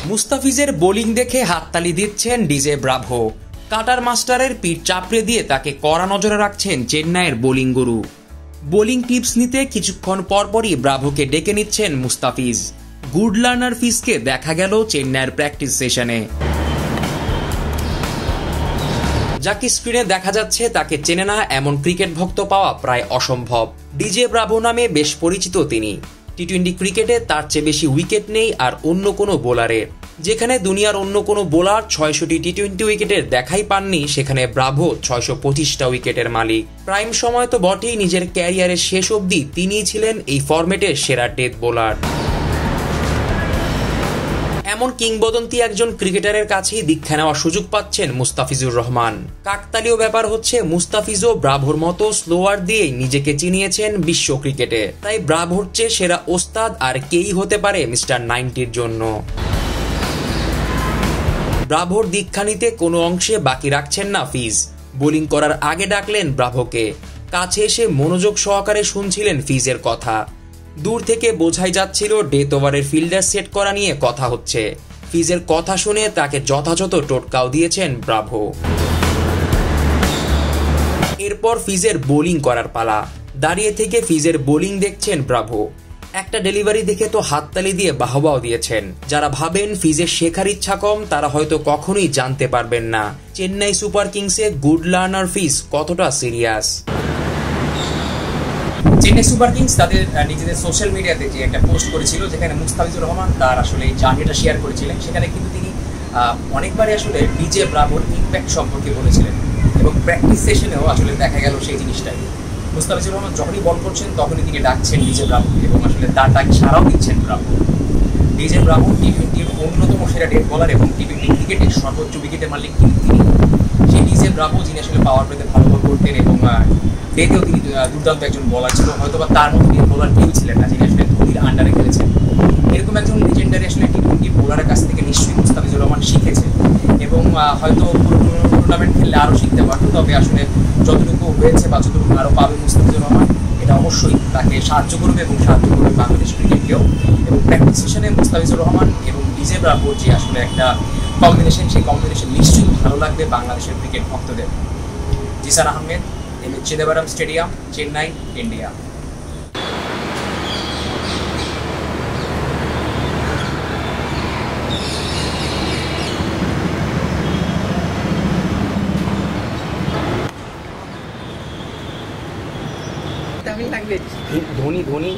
মুস্তাফিজের বোলিং দেখে হাততালি দিচ্ছেন ডিজে ব্রাভো। কাটার মাস্টারের পিঠ চাপড়ে দিয়ে তাকে কড়া নজরে রাখছেন চেন্নাইয়ের বোলিং গুরু। বোলিং টিপস নিতে কিছুক্ষণ পরপরই ব্রাভোকে ডেকে নিচ্ছেন মুস্তাফিজ। গুড লার্নার ফিজকে দেখা গেল চেন্নাইয়ের প্র্যাকটিস সেশনে। যাকে স্ক্রিনে দেখা যাচ্ছে তাকে চেনে না এমন ক্রিকেট ভক্ত পাওয়া প্রায় অসম্ভব। ডিজে ব্রাভো নামে বেশ পরিচিত তিনি। টি-20 ক্রিকেটে তার চেয়ে বেশি উইকেট নেই আর অন্য কোনো বোলারের। যেখানে দুনিয়ার অন্য কোনো বোলার 600টি টি-20 উইকেটের দেখাই পাননি, সেখানে ব্রাভো 625টা উইকেটের মালিক। প্রাইম সময় তো বটেই, নিজের ক্যারিয়ারের শেষ অবধি তিনিই ছিলেন এই ফরম্যাটের সেরা ডেথ বোলার। এমন কিংবদন্তি একজন ক্রিকেটারের কাছেই দীক্ষা নেওয়ার সুযোগ পাচ্ছেন মুস্তাফিজুর রহমান। কাকতালীয় ব্যাপার হচ্ছে, মুস্তাফিজও ব্রাভোর মতো স্লোয়ার দিয়েই নিজেকে চিনিয়েছেন বিশ্ব ক্রিকেটে। তাই ব্রাভোর চেয়ে সেরা ওস্তাদ আর কেই হতে পারে মিস্টার 90-র জন্য। ব্রাভোর দীক্ষা নিতে কোনো অংশে বাকি রাখছেন না ফিজ। বোলিং করার আগে ডাকলেন ব্রাভোকে। কাছে এসে মনোযোগ সহকারে শুনছিলেন ফিজের কথা। দূর থেকে বোঝাই যাচ্ছিল ডেথ ওভারের ফিল্ডার সেট করা নিয়ে কথা হচ্ছে। ফিজের কথা শুনে তাকে যথাযথ টোটকাও দিয়েছেন ব্রাভো। এরপর ফিজের বোলিং করার পালা। দাঁড়িয়ে থেকে ফিজের বোলিং দেখছেন ব্রাভো। একটা ডেলিভারি দেখে তো হাততালি দিয়ে বাহবাও দিয়েছেন। যারা ভাবেন ফিজের শেখার ইচ্ছা কম, তারা হয়তো কখনোই জানতে পারবেন না চেন্নাই সুপার কিংসে গুড লার্নার ফিজ কতটা সিরিয়াস। চেন্নাই সুপার কিংস তাদের নিজেদের সোশ্যাল মিডিয়াতে যে একটা পোস্ট করেছিল, যেখানে মুস্তাফিজুর রহমান তার আসলে এই জার্নিটা শেয়ার করেছিলেন, সেখানে কিন্তু তিনি অনেকবারই আসলে ডিজে ব্রাভোর ইম্প্যাক্ট সম্পর্কে বলেছিলেন এবং প্র্যাকটিস সেশনেও আসলে দেখা গেল সেই জিনিসটাই। মুস্তাফিজুর রহমান যখনই বল করছেন তখনই তিনি ডাকছেন ডিজে ব্রাভোকে এবং আসলে তার ডাক সারাও দিচ্ছেন ব্রাভো। ডিজে ব্রাভো টি-20-র অন্যতম সেরা ডেথ বলার এবং টি-20 ক্রিকেটের সর্বোচ্চ উইকেটের মালিক কিন্তু তিনি। সেই ডিজে ব্রাভো যিনি আসলে পাওয়ার প্লেতে ভালো বল করতেন এবং ডেতেও তিনি দুর্দান্ত একজন বোলার ছিল। হয়তো বা তার মতো বোলার কেউ ছিলেন না যিনি আসলে ধোনির আন্ডারে খেলেছেন। এরকম একজন লিজেন্ডারি আসলে টি-20 বোলারের কাছ থেকে নিশ্চয়ই মুস্তাফিজুর রহমান শিখেছে এবং হয়তো পুরো টুর্নামেন্ট খেললে আরও শিখতে পারতো। তবে আসলে যতটুকু হয়েছে বা যতটুকু আরও পাবে মুস্তাফিজুর রহমান, এটা অবশ্যই তাকে সাহায্য করবে এবং সাহায্য করবে বাংলাদেশ ক্রিকেটকেও। এবং প্র্যাকটিস সেশনে মুস্তাফিজুর রহমান এবং ডিজে ব্রাভোর যে আসলে একটা কম্বিনেশন, সেই কম্বিনেশন নিশ্চয়ই ভালো লাগবে বাংলাদেশের ক্রিকেট ভক্তদের। Zisan Ahmed, Chidambaram stadium, Chennai, India. Tamil language. Dhoni